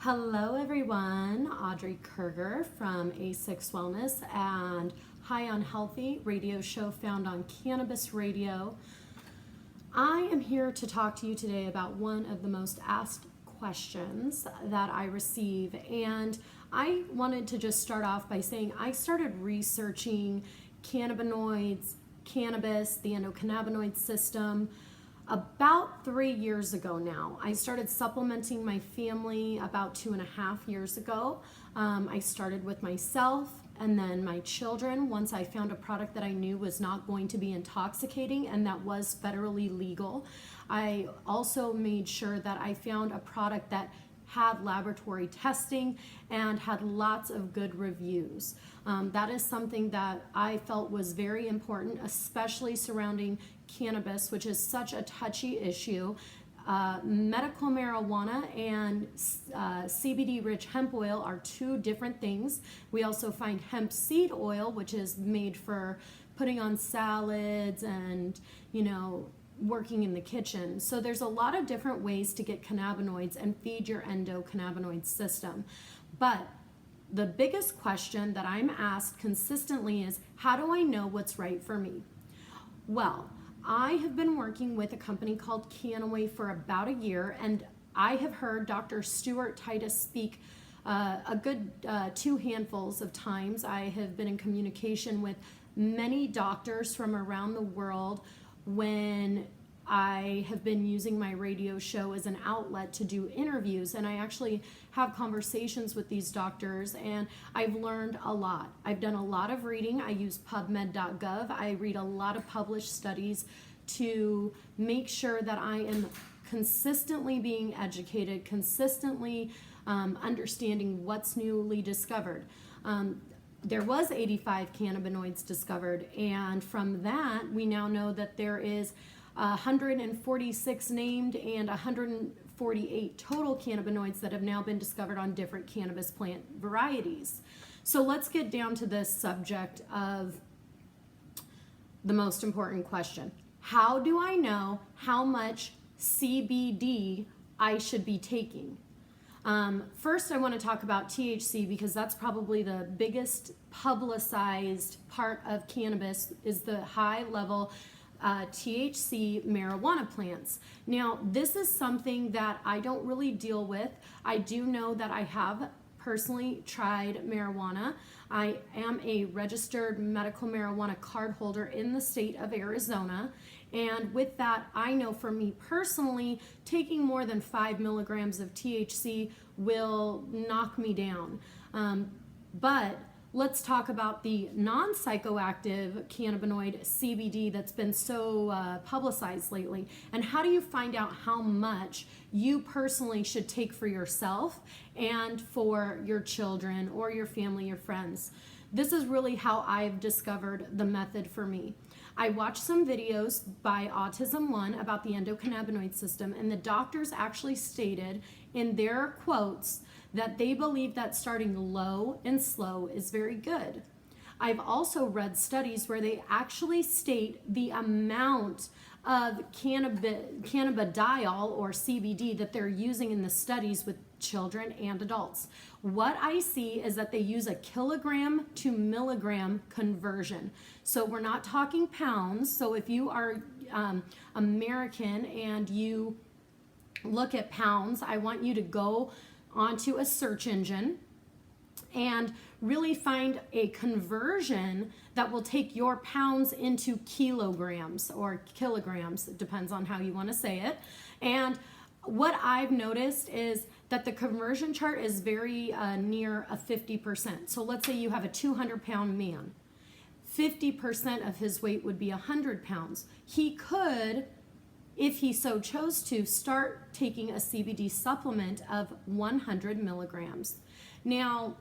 Hello everyone, Audrey Kerger from A6 Wellness and High on Healthy radio show found on Cannabis Radio. I am here to talk to you today about one of the most asked questions that I receive, and I wanted to just start off by saying I started researching cannabinoids, cannabis, the endocannabinoid system about 3 years ago now. I started supplementing my family about 2.5 years ago. I started with myself and then my children once I found a product that I knew was not going to be intoxicating and that was federally legal. I also made sure that I found a product that had laboratory testing and had lots of good reviews. That is something that I felt was very important, especially surrounding cannabis, which is such a touchy issue. Medical marijuana and CBD rich hemp oil are two different things. We also find hemp seed oil, which is made for putting on salads and, working in the kitchen. So there's a lot of different ways to get cannabinoids and feed your endocannabinoid system. But the biggest question that I'm asked consistently is, how do I know what's right for me? Well, I have been working with a company called Canaway for about a year, and I have heard Dr. Stuart Titus speak a good 2 handfuls of times. I have been in communication with many doctors from around the world when I have been using my radio show as an outlet to do interviews, and I actually have conversations with these doctors, and I've learned a lot. I've done a lot of reading. I use pubmed.gov. I read a lot of published studies to make sure that I am consistently being educated, consistently understanding what's newly discovered. There was 85 cannabinoids discovered, and from that we now know that there is 146 named and 148 total cannabinoids that have now been discovered on different cannabis plant varieties. So let's get down to this subject of the most important question. How do I know how much CBD I should be taking? First, I want to talk about THC because that's probably the biggest publicized part of cannabis, is the high level THC marijuana plants. Now, this is something that I don't really deal with. I do know that I have personally tried marijuana. I am a registered medical marijuana card holder in the state of Arizona. And with that, I know for me personally, taking more than 5 milligrams of THC will knock me down. But let's talk about the non-psychoactive cannabinoid CBD that's been so publicized lately. And how do you find out how much you personally should take for yourself and for your children or your family, your friends? This is really how I've discovered the method for me. I watched some videos by Autism One about the endocannabinoid system, and the doctors actually stated in their quotes that they believe that starting low and slow is very good. I've also read studies where they actually state the amount of cannabidiol or CBD that they're using in the studies with children and adults. What I see is that they use a kilogram to milligram conversion. So we're not talking pounds. So if you are American and you look at pounds, I want you to go onto a search engine and really find a conversion that will take your pounds into kilograms or kilograms. It depends on how you want to say it. And what I've noticed is that the conversion chart is very near a 50%. So let's say you have a 200-pound man. 50% of his weight would be 100 pounds. He could, if he so chose to, start taking a CBD supplement of 100 milligrams. Now,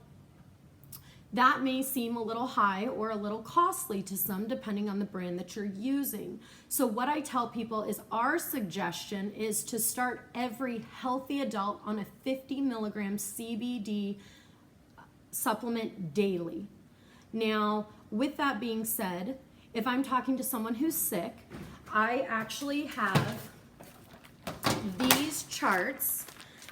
that may seem a little high or a little costly to some, depending on the brand that you're using. So what I tell people is our suggestion is to start every healthy adult on a 50 milligram CBD supplement daily. Now, with that being said, if I'm talking to someone who's sick, I actually have these charts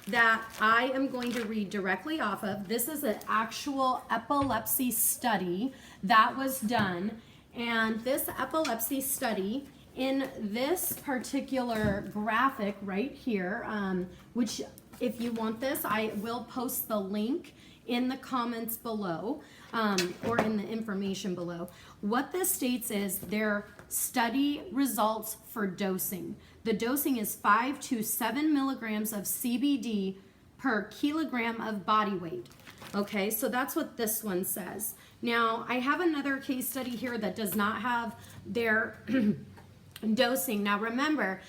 that I am going to read directly off of. This is an actual epilepsy study that was done. And this epilepsy study, in this particular graphic right here, which if you want this, I will post the link in the comments below, or in the information below. What this states is their study results for dosing. The dosing is 5 to 7 milligrams of CBD per kilogram of body weight. Okay, so that's what this one says. Now, I have another case study here that does not have their dosing. Now, remember,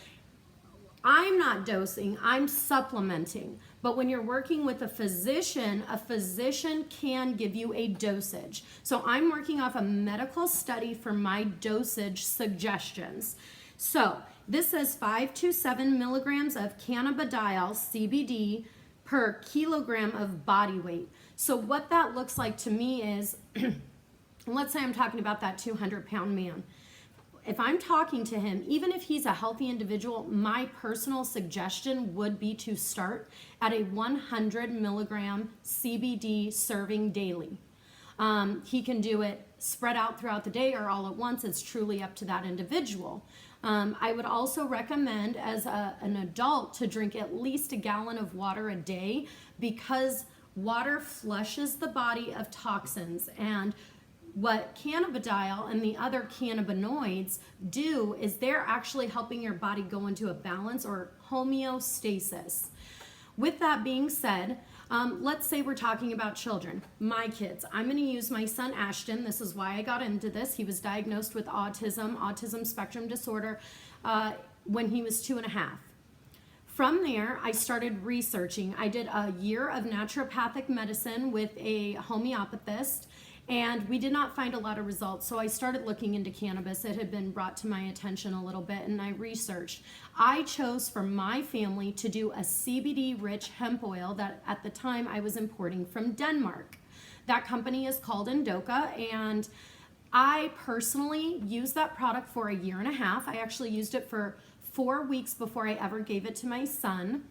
I'm not dosing, I'm supplementing. But when you're working with a physician can give you a dosage. So I'm working off a medical study for my dosage suggestions. So this says 5 to 7 milligrams of cannabidiol, CBD, per kilogram of body weight. So what that looks like to me is, let's say I'm talking about that 200-pound man. If I'm talking to him, even if he's a healthy individual, my personal suggestion would be to start at a 100 milligram CBD serving daily. He can do it spread out throughout the day or all at once. It's truly up to that individual. I would also recommend as an adult to drink at least a gallon of water a day, because water flushes the body of toxins. And what cannabidiol and the other cannabinoids do is they're actually helping your body go into a balance or homeostasis. With that being said, let's say we're talking about children, my kids. I'm going to use my son Ashton. This is why I got into this. He was diagnosed with autism spectrum disorder, when he was 2.5. From there, I started researching. I did a year of naturopathic medicine with a homeopathist, and we did not find a lot of results. So I started looking into cannabis. It had been brought to my attention a little bit, and I researched. I chose for my family to do a CBD-rich hemp oil that at the time I was importing from Denmark. That company is called Indoka, and I personally used that product for a 1.5 years. I actually used it for 4 weeks before I ever gave it to my son.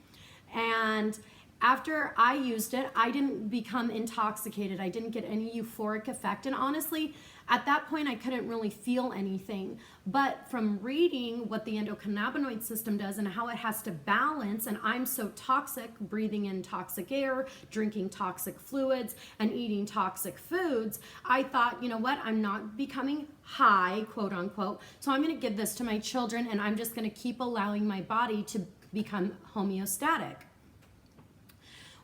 And after I used it, I didn't become intoxicated. I didn't get any euphoric effect. And honestly, at that point, I couldn't really feel anything. But from reading what the endocannabinoid system does and how it has to balance, and I'm so toxic, breathing in toxic air, drinking toxic fluids, and eating toxic foods, I thought, you know what, I'm not becoming high, quote unquote, so I'm going to give this to my children, and I'm just going to keep allowing my body to become homeostatic.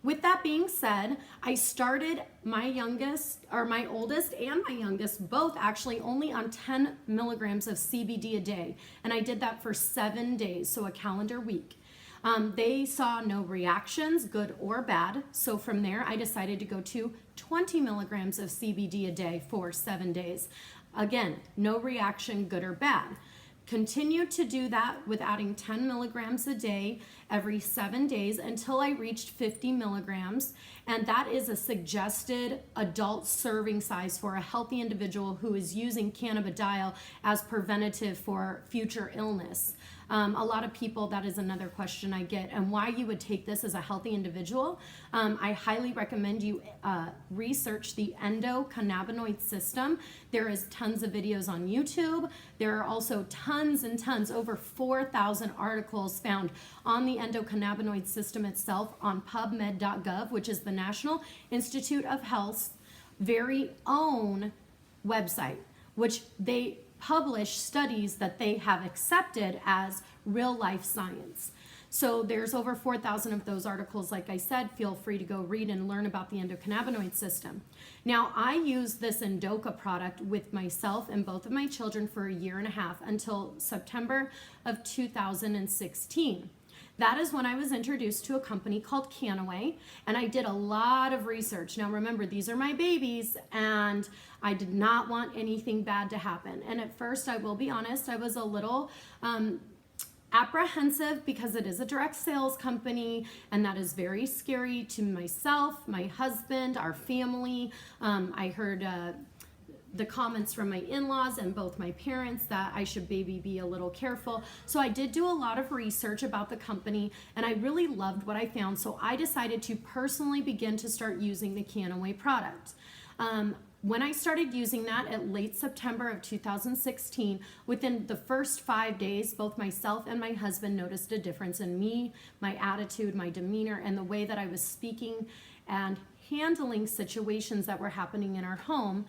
With that being said, I started my oldest and my youngest, both actually only on 10 milligrams of CBD a day. And I did that for 7 days, so a calendar week. They saw no reactions, good or bad. So from there, I decided to go to 20 milligrams of CBD a day for 7 days. Again, no reaction, good or bad. Continued to do that with adding 10 milligrams a day every 7 days until I reached 50 milligrams. And that is a suggested adult serving size for a healthy individual who is using cannabidiol as preventative for future illness. A lot of people, that is another question I get, and why you would take this as a healthy individual. I highly recommend you research the endocannabinoid system. There is tons of videos on YouTube. There are also tons and tons, over 4,000 articles found on the endocannabinoid system itself on PubMed.gov, which is the National Institute of Health's very own website, which they publish studies that they have accepted as real life science. So there's over 4,000 of those articles. Like I said, feel free to go read and learn about the endocannabinoid system. Now, I used this Indoka product with myself and both of my children for a 1.5 years until September of 2016. That is when I was introduced to a company called Canaway, and I did a lot of research. Now remember, these are my babies, and I did not want anything bad to happen. And at first, I will be honest, I was a little apprehensive because it is a direct sales company, and that is very scary to myself, my husband, our family. I heard the comments from my in-laws and both my parents that I should maybe be a little careful. So I did do a lot of research about the company, and I really loved what I found. So I decided to personally begin to start using the CanAway product. When I started using that at late September of 2016, within the first 5 days, both myself and my husband noticed a difference in me, my attitude, my demeanor, and the way that I was speaking and handling situations that were happening in our home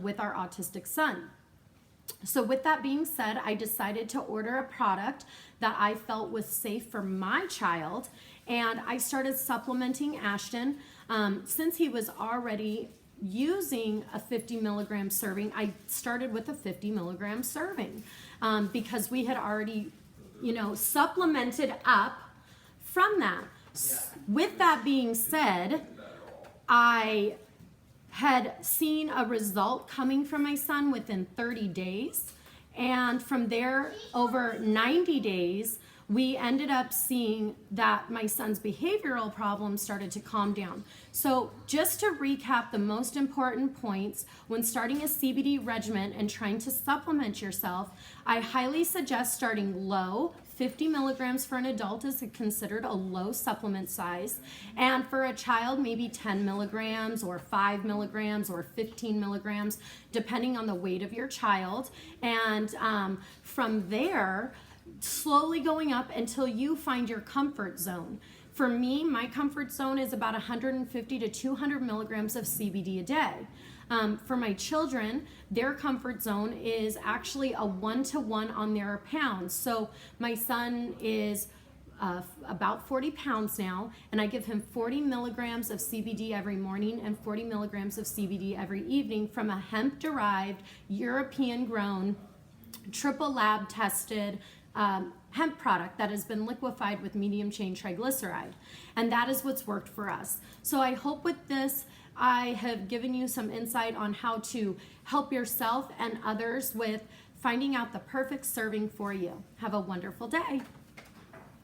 with our autistic son. So with that being said, I decided to order a product that I felt was safe for my child, and I started supplementing Ashton. Since he was already using a 50 milligram serving, I started with a 50 milligram serving because we had already, supplemented up from that. With that being said, I had seen a result coming from my son within 30 days. And from there, over 90 days, we ended up seeing that my son's behavioral problems started to calm down. So just to recap the most important points, when starting a CBD regimen and trying to supplement yourself, I highly suggest starting low. 50 milligrams for an adult is considered a low supplement size. And for a child, maybe 10 milligrams or 5 milligrams or 15 milligrams, depending on the weight of your child. And from there, slowly going up until you find your comfort zone. For me, my comfort zone is about 150 to 200 milligrams of CBD a day. For my children, their comfort zone is actually a 1-to-1 on their pounds. So my son is about 40 pounds now, and I give him 40 milligrams of CBD every morning and 40 milligrams of CBD every evening from a hemp-derived, European-grown, triple lab tested hemp product that has been liquefied with medium chain triglyceride. And that is what's worked for us. So I hope with this, I have given you some insight on how to help yourself and others with finding out the perfect serving for you. Have a wonderful day.